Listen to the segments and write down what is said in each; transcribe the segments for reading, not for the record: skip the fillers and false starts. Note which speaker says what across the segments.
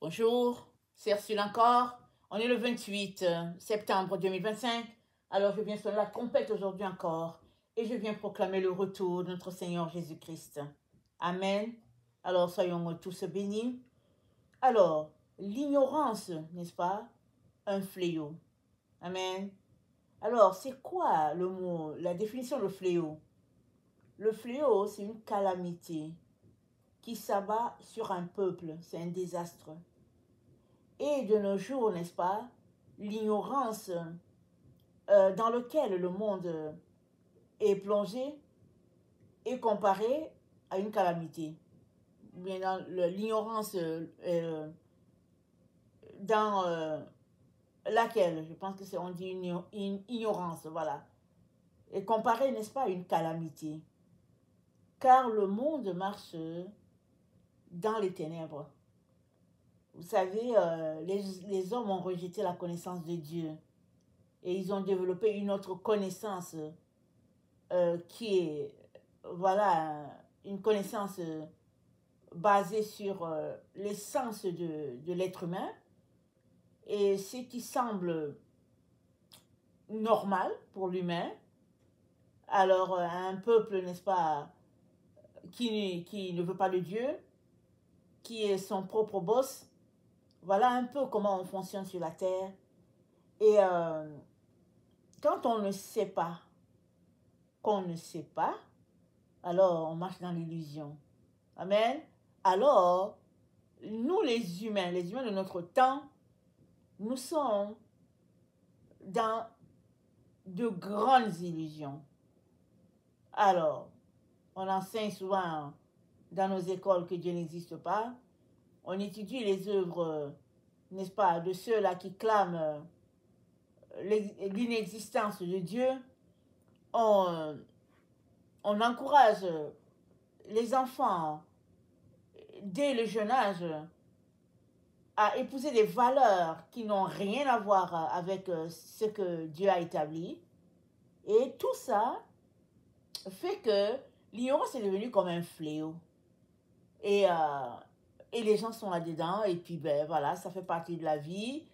Speaker 1: Bonjour, c'est Ursule encore. On est le 28 septembre 2025. Alors je viens sonner la trompette aujourd'hui encore et je viens proclamer le retour de notre Seigneur Jésus-Christ. Amen. Alors soyons tous bénis. Alors, l'ignorance, n'est-ce pas, un fléau. Amen. Alors, c'est quoi le mot, la définition de fléau? Le fléau, c'est une calamité qui s'abat sur un peuple, c'est un désastre. Et de nos jours, n'est-ce pas, l'ignorance dans laquelle le monde est plongé est comparée à une calamité. Bien dans l'ignorance dans laquelle, je pense que c'est, on dit une ignorance, voilà, est comparée, n'est-ce pas, à une calamité. Car le monde marche dans les ténèbres. Vous savez, les hommes ont rejeté la connaissance de Dieu. Et ils ont développé une autre connaissance qui est, voilà, une connaissance basée sur l'essence de l'être humain. Et ce qui semble normal pour l'humain, alors un peuple, n'est-ce pas, qui ne veut pas de Dieu, qui est son propre boss, voilà un peu comment on fonctionne sur la terre. Et quand on ne sait pas, qu'on ne sait pas, alors on marche dans l'illusion. Amen. Alors, nous les humains de notre temps, nous sommes dans de grandes illusions. Alors, on enseigne souvent dans nos écoles que Dieu n'existe pas. On étudie les œuvres, n'est-ce pas, de ceux-là qui clament l'inexistence de Dieu. On encourage les enfants dès le jeune âge à épouser des valeurs qui n'ont rien à voir avec ce que Dieu a établi. Et tout ça fait que l'ignorance est devenue comme un fléau. Et les gens sont là-dedans, et puis ben voilà, ça fait partie de la vie.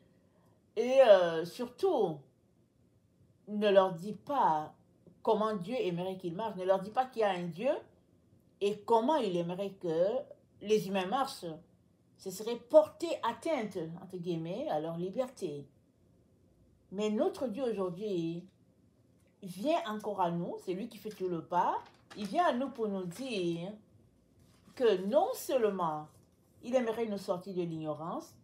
Speaker 1: Et surtout, ne leur dis pas comment Dieu aimerait qu'ils marchent. Ne leur dis pas qu'il y a un Dieu et comment il aimerait que les humains marchent. Ce serait porter atteinte, entre guillemets, à leur liberté. Mais notre Dieu aujourd'hui vient encore à nous, c'est lui qui fait tout le pas, il vient à nous pour nous dire que non seulement il aimerait nous sortir de l'ignorance,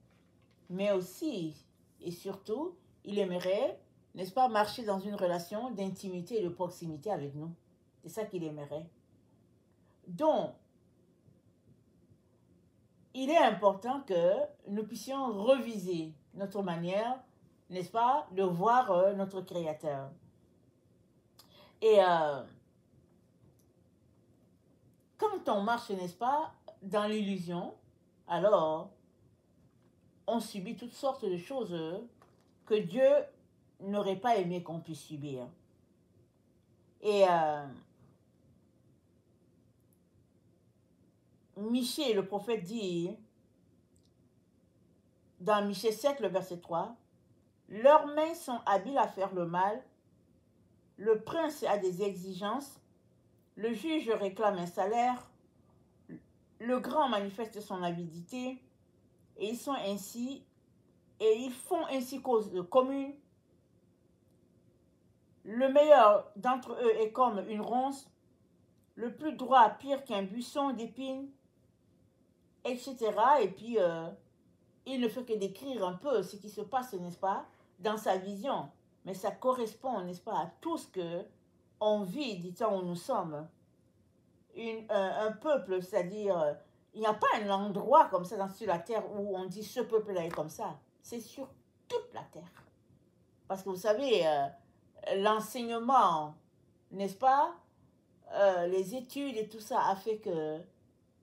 Speaker 1: mais aussi et surtout, il aimerait, n'est-ce pas, marcher dans une relation d'intimité et de proximité avec nous. C'est ça qu'il aimerait. Donc, il est important que nous puissions reviser notre manière, n'est-ce pas, de voir notre Créateur. Et quand on marche, n'est-ce pas, dans l'illusion, alors on subit toutes sortes de choses que Dieu n'aurait pas aimé qu'on puisse subir. Et Michée, le prophète, dit dans Michée 7, le verset 3, « Leurs mains sont habiles à faire le mal, le prince a des exigences, le juge réclame un salaire, le grand manifeste son avidité, et ils font ainsi cause commune. Le meilleur d'entre eux est comme une ronce, le plus droit pire qu'un buisson d'épines, etc. » Et puis, il ne fait que décrire un peu ce qui se passe, n'est-ce pas, dans sa vision. Mais ça correspond, n'est-ce pas, à tout ce qu'on vit du temps où nous sommes. Un peuple, c'est-à-dire, il n'y a pas un endroit comme ça sur la terre où on dit ce peuple-là est comme ça. C'est sur toute la terre. Parce que vous savez, l'enseignement, n'est-ce pas, les études et tout ça a fait que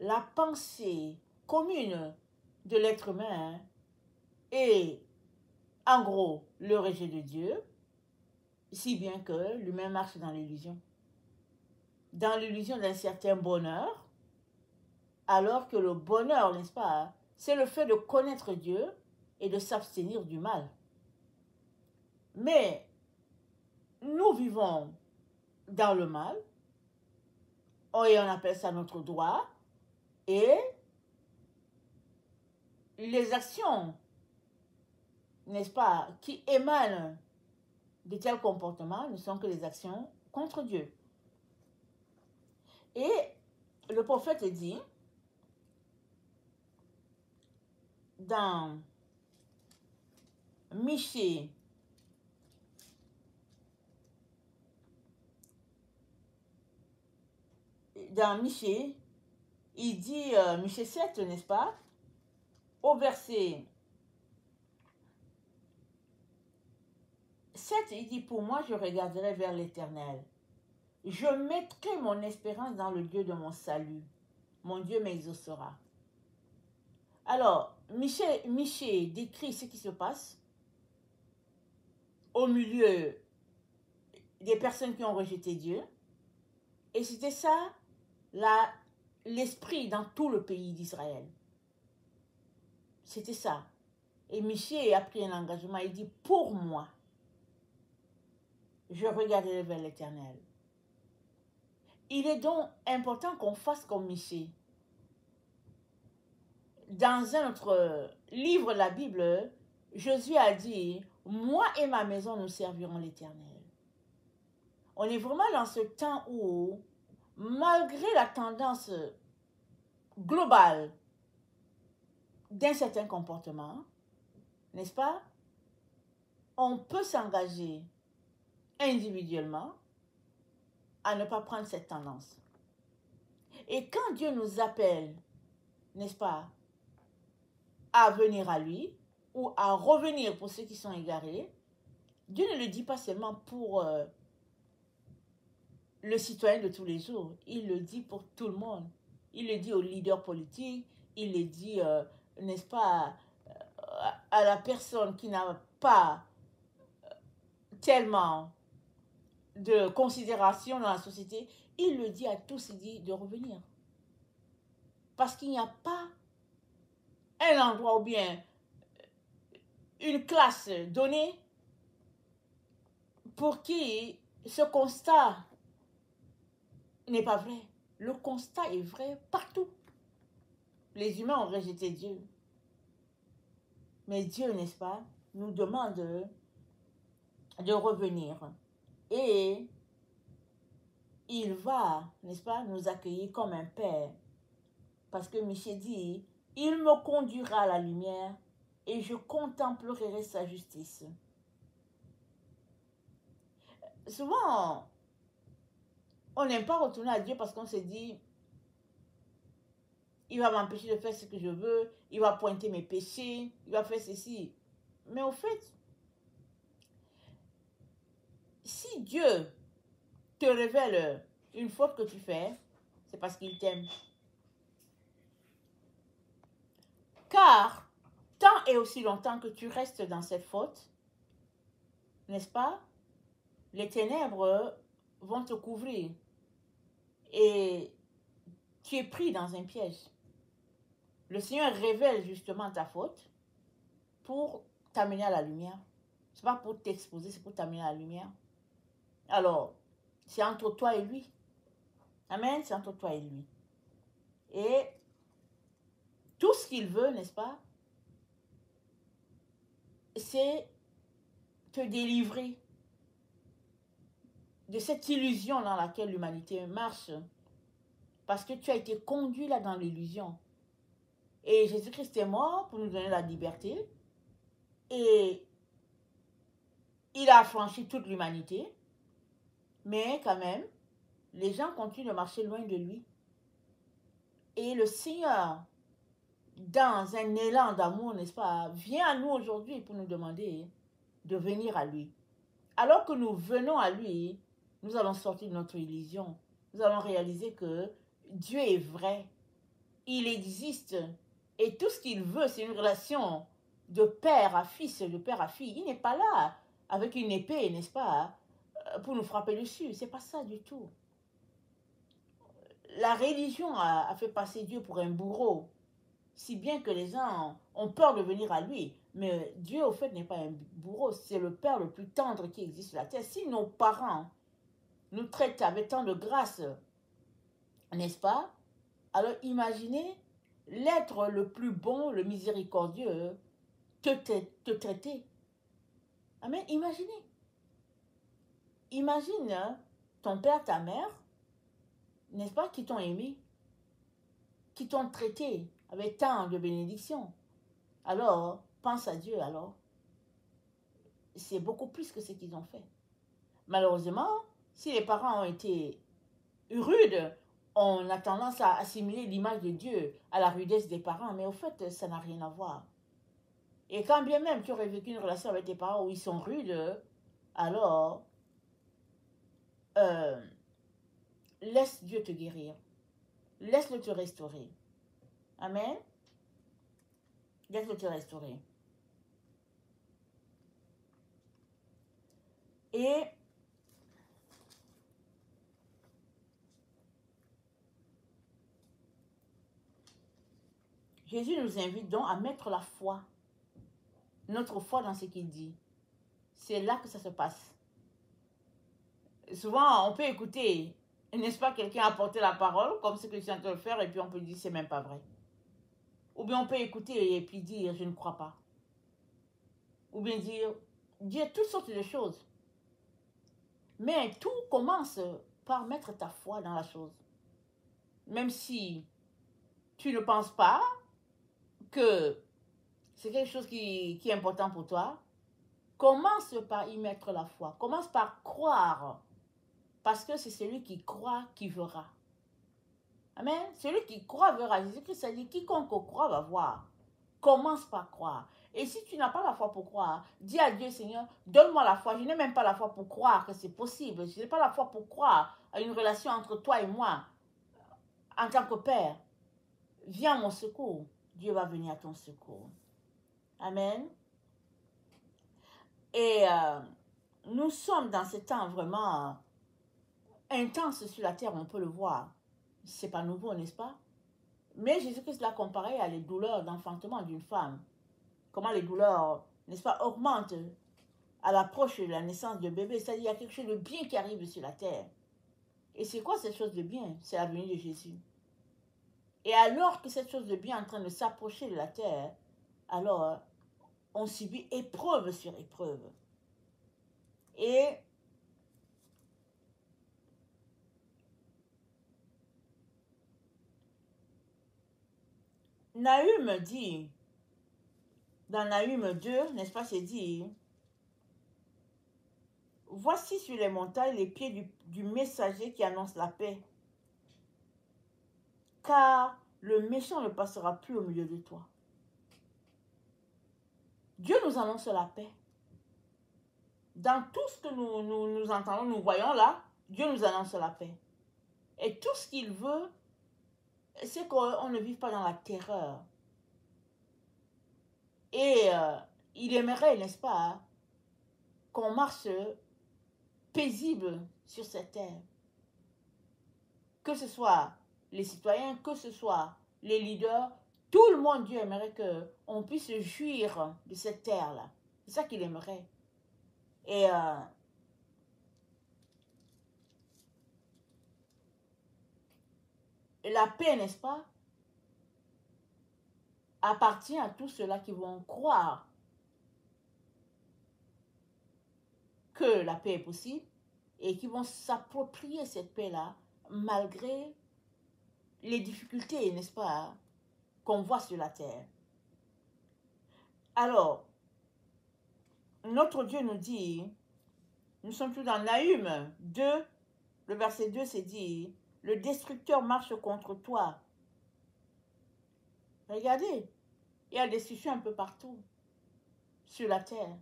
Speaker 1: la pensée commune de l'être humain est, en gros, le rejet de Dieu, si bien que l'humain marche dans l'illusion. Dans l'illusion d'un certain bonheur, alors que le bonheur, n'est-ce pas, c'est le fait de connaître Dieu et de s'abstenir du mal. Mais nous vivons dans le mal, et on appelle ça notre droit, et les actions, n'est-ce pas, qui émanent de tels comportements ne sont que des actions contre Dieu. Et le prophète dit dans Michée, il dit, Michée 7, n'est-ce pas, au verset 7, il dit, pour moi, je regarderai vers l'Éternel. Je mettrai mon espérance dans le Dieu de mon salut. Mon Dieu m'exaucera. Alors, Michée décrit ce qui se passe au milieu des personnes qui ont rejeté Dieu. Et c'était ça, l'esprit dans tout le pays d'Israël. C'était ça. Et Michée a pris un engagement. Il dit, pour moi, je regarderai vers l'Éternel. Il est donc important qu'on fasse comme Michée. Dans un autre livre de la Bible, Josué a dit, moi et ma maison, nous servirons l'Éternel. On est vraiment dans ce temps où, malgré la tendance globale d'un certain comportement, n'est-ce pas, on peut s'engager individuellement à ne pas prendre cette tendance. Et quand Dieu nous appelle, n'est-ce pas, à venir à lui ou à revenir pour ceux qui sont égarés, Dieu ne le dit pas seulement pour le citoyen de tous les jours, il le dit pour tout le monde. Il le dit aux leaders politiques, il le dit, n'est-ce pas, à la personne qui n'a pas tellement de considération dans la société, il le dit à tous, il dit de revenir. Parce qu'il n'y a pas un endroit ou bien une classe donnée pour qui ce constat n'est pas vrai. Le constat est vrai partout. Les humains ont rejeté Dieu. Mais Dieu, n'est-ce pas, nous demande de revenir. Et il va, n'est-ce pas, nous accueillir comme un père. Parce que Michée dit, il me conduira à la lumière et je contemplerai sa justice. Souvent, on n'aime pas retourner à Dieu parce qu'on se dit, il va m'empêcher de faire ce que je veux, il va pointer mes péchés, il va faire ceci. Mais au fait, si Dieu te révèle une faute que tu fais, c'est parce qu'il t'aime. Car, tant et aussi longtemps que tu restes dans cette faute, n'est-ce pas, les ténèbres vont te couvrir et tu es pris dans un piège. Le Seigneur révèle justement ta faute pour t'amener à la lumière. Ce n'est pas pour t'exposer, c'est pour t'amener à la lumière. Alors, c'est entre toi et lui. Amen, c'est entre toi et lui. Et tout ce qu'il veut, n'est-ce pas, c'est te délivrer de cette illusion dans laquelle l'humanité marche. Parce que tu as été conduit là dans l'illusion. Et Jésus-Christ est mort pour nous donner la liberté. Et il a affranchi toute l'humanité. Mais quand même, les gens continuent de marcher loin de lui. Et le Seigneur, dans un élan d'amour, n'est-ce pas, vient à nous aujourd'hui pour nous demander de venir à lui. Alors que nous venons à lui, nous allons sortir de notre illusion. Nous allons réaliser que Dieu est vrai. Il existe. Et tout ce qu'il veut, c'est une relation de père à fils, de père à fille. Il n'est pas là avec une épée, n'est-ce pas, pour nous frapper dessus. C'est pas ça du tout. La religion a fait passer Dieu pour un bourreau. si bien que les gens ont peur de venir à lui. Mais Dieu, au fait, n'est pas un bourreau, c'est le Père le plus tendre qui existe sur la terre. Si nos parents nous traitent avec tant de grâce, n'est-ce pas? Alors imaginez l'être le plus bon, le miséricordieux, te traiter. Amen. Imaginez. Imagine ton père, ta mère, n'est-ce pas, qui t'ont aimé, qui t'ont traité avec tant de bénédictions. Alors, pense à Dieu alors. C'est beaucoup plus que ce qu'ils ont fait. Malheureusement, si les parents ont été rudes, on a tendance à assimiler l'image de Dieu à la rudesse des parents, mais au fait, ça n'a rien à voir. Et quand bien même tu aurais vécu une relation avec tes parents où ils sont rudes, alors euh, laisse Dieu te guérir. Laisse-le te restaurer. Amen. Laisse-le te restaurer. Et Jésus nous invite donc à mettre la foi, notre foi dans ce qu'il dit. C'est là que ça se passe. Souvent, on peut écouter, n'est-ce pas, quelqu'un apporter la parole, comme ce que je suis en train de faire, et puis on peut dire, c'est même pas vrai. Ou bien on peut écouter et puis dire, je ne crois pas. Ou bien dire toutes sortes de choses. Mais tout commence par mettre ta foi dans la chose. Même si tu ne penses pas que c'est quelque chose qui est important pour toi, commence par y mettre la foi. Commence par croire. Parce que c'est celui qui croit qui verra. Amen. Celui qui croit verra. Jésus-Christ a dit, quiconque croit va voir. Commence par croire. Et si tu n'as pas la foi pour croire, dis à Dieu, Seigneur, donne-moi la foi. Je n'ai même pas la foi pour croire que c'est possible. Je n'ai pas la foi pour croire à une relation entre toi et moi en tant que Père. Viens à mon secours. Dieu va venir à ton secours. Amen. Et nous sommes dans ce temps vraiment intense sur la terre, on peut le voir. C'est pas nouveau, n'est-ce pas? Mais Jésus-Christ l'a comparé à les douleurs d'enfantement d'une femme. Comment les douleurs, n'est-ce pas, augmentent à l'approche de la naissance de bébé. C'est-à-dire qu'il y a quelque chose de bien qui arrive sur la terre. Et c'est quoi cette chose de bien? C'est la venue de Jésus. Et alors que cette chose de bien est en train de s'approcher de la terre, alors on subit épreuve sur épreuve. Et Nahum dit, dans Nahum 2, n'est-ce pas, c'est dit, voici sur les montagnes les pieds du messager qui annonce la paix. Car le méchant ne passera plus au milieu de toi. Dieu nous annonce la paix. Dans tout ce que nous entendons, nous voyons là, Dieu nous annonce la paix. Et tout ce qu'il veut, c'est qu'on ne vive pas dans la terreur. Et il aimerait, n'est-ce pas, qu'on marche paisible sur cette terre. Que ce soit les citoyens, que ce soit les leaders, tout le monde, Dieu aimerait qu'on puisse jouir de cette terre-là. C'est ça qu'il aimerait. Et la paix, n'est-ce pas, appartient à tous ceux-là qui vont croire que la paix est possible et qui vont s'approprier cette paix-là malgré les difficultés, n'est-ce pas, qu'on voit sur la terre. Alors, notre Dieu nous dit, nous sommes tous dans Nahum 2, le verset 2, c'est dit, le destructeur marche contre toi. Regardez, il y a des destruction un peu partout sur la terre.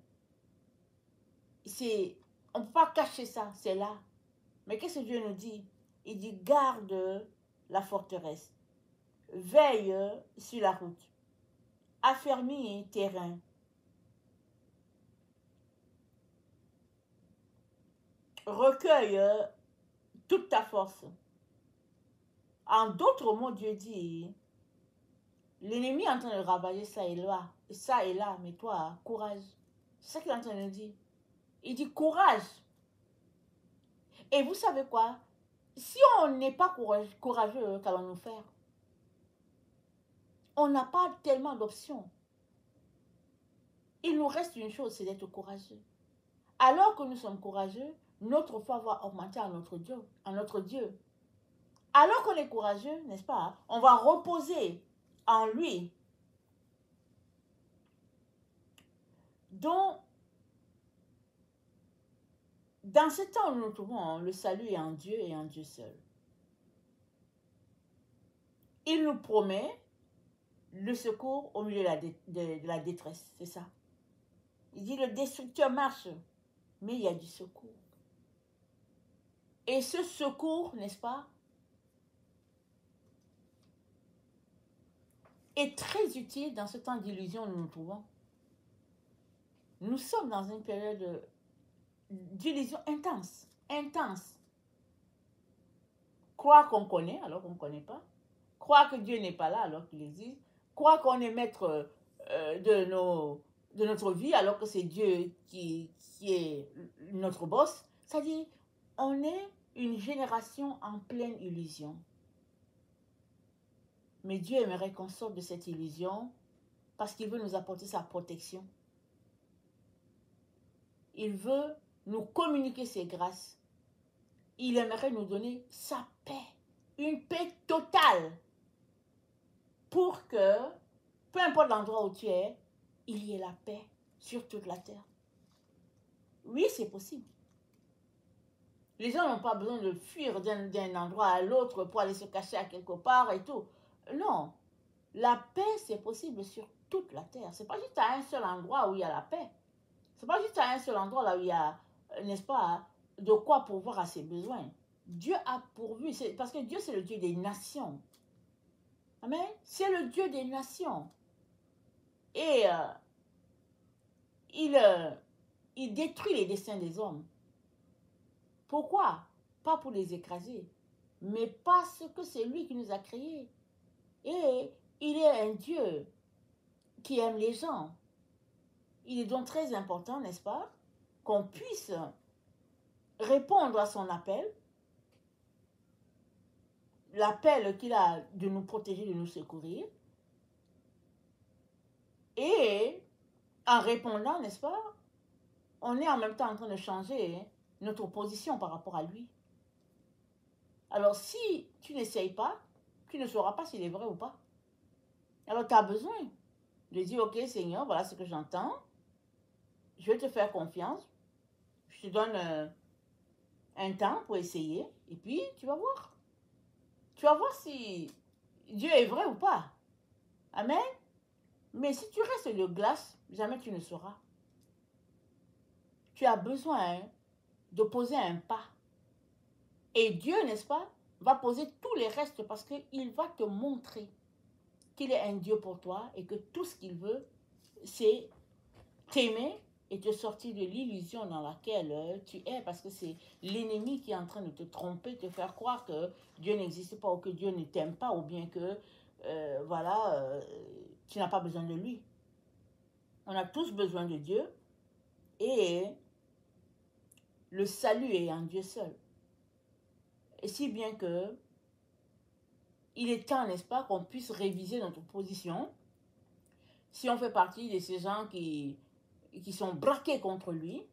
Speaker 1: On ne peut pas cacher ça, c'est là. Mais qu'est-ce que Dieu nous dit? Il dit, garde la forteresse, veille sur la route, affermis tes reins. Recueille toute ta force. En d'autres mots, Dieu dit, L'ennemi est en train de ravager ça et là, mais toi, courage. C'est ça qu'il est en train de dire. Il dit courage. Et vous savez quoi? Si on n'est pas courageux, qu'allons-nous faire? On n'a pas tellement d'options. Il nous reste une chose, c'est d'être courageux. Alors que nous sommes courageux, notre foi va augmenter à notre Dieu. Alors qu'on est courageux, n'est-ce pas? On va reposer en lui. Donc, dans ce temps où nous nous trouvons, le salut est en Dieu et en Dieu seul. Il nous promet le secours au milieu de la détresse, c'est ça. Il dit le destructeur marche, mais il y a du secours. Et ce secours, n'est-ce pas, est très utile dans ce temps d'illusion où nous nous trouvons. Nous sommes dans une période d'illusion intense, intense. Croire qu'on connaît alors qu'on ne connaît pas. Croire que Dieu n'est pas là alors qu'il existe. Croire qu'on est maître de notre vie alors que c'est Dieu qui est notre boss. C'est-à-dire, on est une génération en pleine illusion. Mais Dieu aimerait qu'on sorte de cette illusion parce qu'il veut nous apporter sa protection. Il veut nous communiquer ses grâces. Il aimerait nous donner sa paix, une paix totale, pour que, peu importe l'endroit où tu es, il y ait la paix sur toute la terre. Oui, c'est possible. Les gens n'ont pas besoin de fuir d'un endroit à l'autre pour aller se cacher à quelque part et tout. Non, la paix, c'est possible sur toute la terre. C'est pas juste à un seul endroit où il y a la paix. C'est pas juste à un seul endroit là où il y a, n'est-ce pas, de quoi pourvoir à ses besoins. Dieu a pourvu, parce que Dieu c'est le Dieu des nations. Amen. C'est le Dieu des nations. Et il détruit les desseins des hommes. Pourquoi? Pas pour les écraser, mais parce que c'est lui qui nous a créés. Et il est un Dieu qui aime les gens. Il est donc très important, n'est-ce pas, qu'on puisse répondre à son appel, l'appel qu'il a de nous protéger, de nous secourir, et en répondant, n'est-ce pas, on est en même temps en train de changer notre position par rapport à lui. Alors si tu n'essayes pas, tu ne sauras pas s'il est vrai ou pas. Alors tu as besoin de dire, ok Seigneur, voilà ce que j'entends, je vais te faire confiance, je te donne un temps pour essayer, et puis tu vas voir. Tu vas voir si Dieu est vrai ou pas. Amen. Mais si tu restes de glace, jamais tu ne sauras. Tu as besoin de poser un pas. Et Dieu, n'est-ce pas, va poser tous les restes parce qu'il va te montrer qu'il est un Dieu pour toi et que tout ce qu'il veut, c'est t'aimer et te sortir de l'illusion dans laquelle tu es, parce que c'est l'ennemi qui est en train de te tromper, te faire croire que Dieu n'existe pas ou que Dieu ne t'aime pas ou bien que, tu n'as pas besoin de lui. On a tous besoin de Dieu et le salut est en Dieu seul. Et si bien que il est temps, n'est-ce pas, qu'on puisse réviser notre position. Si on fait partie de ces gens qui sont braqués contre lui,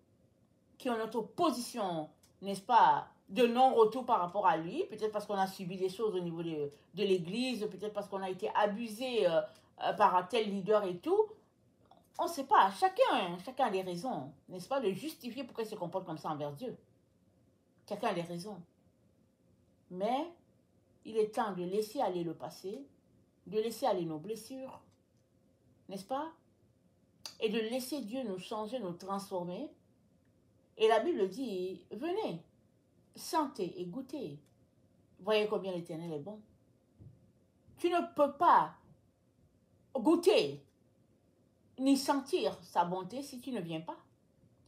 Speaker 1: qui ont notre position, n'est-ce pas, de non-retour par rapport à lui, peut-être parce qu'on a subi des choses au niveau de l'Église, peut-être parce qu'on a été abusé par un tel leader et tout, on ne sait pas, chacun a des raisons, n'est-ce pas, de justifier pourquoi il se comporte comme ça envers Dieu. Chacun a des raisons. Mais il est temps de laisser aller le passé, de laisser aller nos blessures, n'est-ce pas? Et de laisser Dieu nous changer, nous transformer. Et la Bible dit, venez, sentez et goûtez. Voyez combien l'Éternel est bon. Tu ne peux pas goûter ni sentir sa bonté si tu ne viens pas.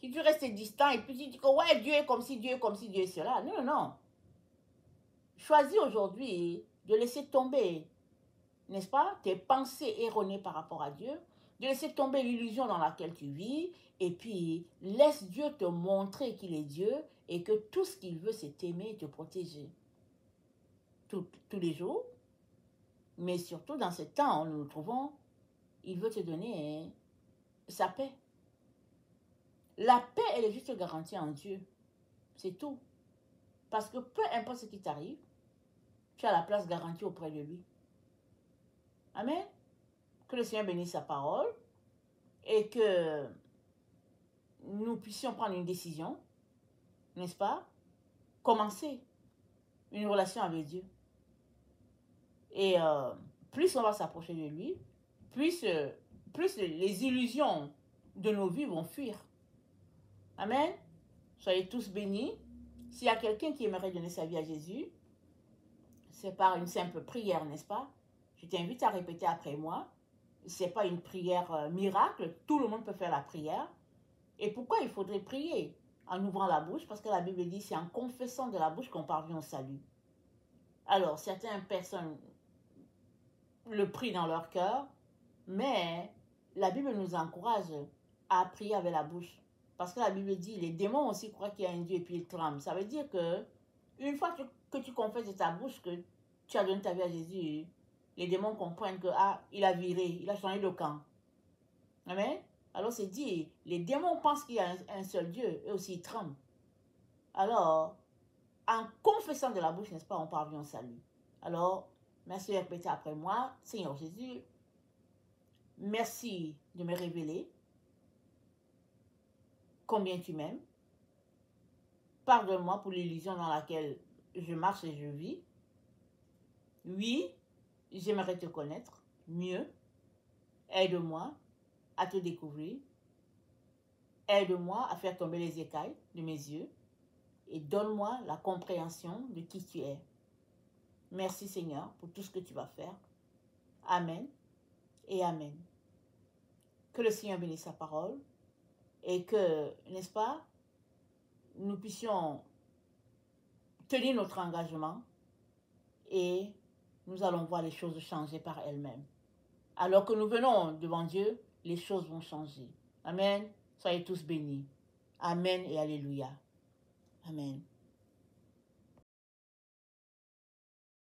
Speaker 1: Si tu restes distant et puis tu dis que ouais, Dieu est comme si, Dieu est comme si, Dieu est cela. Non, non. Choisis aujourd'hui de laisser tomber n'est-ce pas, tes pensées erronées par rapport à Dieu, de laisser tomber l'illusion dans laquelle tu vis, et puis laisse Dieu te montrer qu'il est Dieu et que tout ce qu'il veut, c'est t'aimer et te protéger tous les jours. Mais surtout dans ce temps où nous nous trouvons, il veut te donner sa paix. La paix, elle est juste garantie en Dieu. C'est tout. Parce que peu importe ce qui t'arrive, tu as la place garantie auprès de lui. Amen. Que le Seigneur bénisse sa parole et que nous puissions prendre une décision, n'est-ce pas? Commencer une relation avec Dieu. Et plus on va s'approcher de lui, plus les illusions de nos vies vont fuir. Amen. Soyez tous bénis. S'il y a quelqu'un qui aimerait donner sa vie à Jésus, c'est par une simple prière, n'est-ce pas? Je t'invite à répéter après moi. Ce n'est pas une prière miracle. Tout le monde peut faire la prière. Et pourquoi il faudrait prier? En ouvrant la bouche, parce que la Bible dit c'est en confessant de la bouche qu'on parvient au salut. Alors, certaines personnes le prient dans leur cœur, mais la Bible nous encourage à prier avec la bouche. Parce que la Bible dit, les démons aussi croient qu'il y a un Dieu et puis ils tremblent. Ça veut dire que une fois que tu confesses de ta bouche que tu as donné ta vie à Jésus, les démons comprennent que il a viré, il a changé de camp. Amen. Alors c'est dit, les démons pensent qu'il y a un seul Dieu, eux aussi ils tremblent. Alors, en confessant de la bouche, n'est-ce pas, on parvient au salut. Alors, merci de répéter après moi, Seigneur Jésus, merci de me révéler combien tu m'aimes. Pardonne-moi pour l'illusion dans laquelle je marche et je vis. Oui, j'aimerais te connaître mieux. Aide-moi à te découvrir. Aide-moi à faire tomber les écailles de mes yeux et donne-moi la compréhension de qui tu es. Merci Seigneur pour tout ce que tu vas faire. Amen et Amen. Que le Seigneur bénisse sa parole et que, n'est-ce pas, nous puissions tenir notre engagement et nous allons voir les choses changer par elles-mêmes. Alors que nous venons devant Dieu, les choses vont changer. Amen. Soyez tous bénis. Amen et Alléluia. Amen.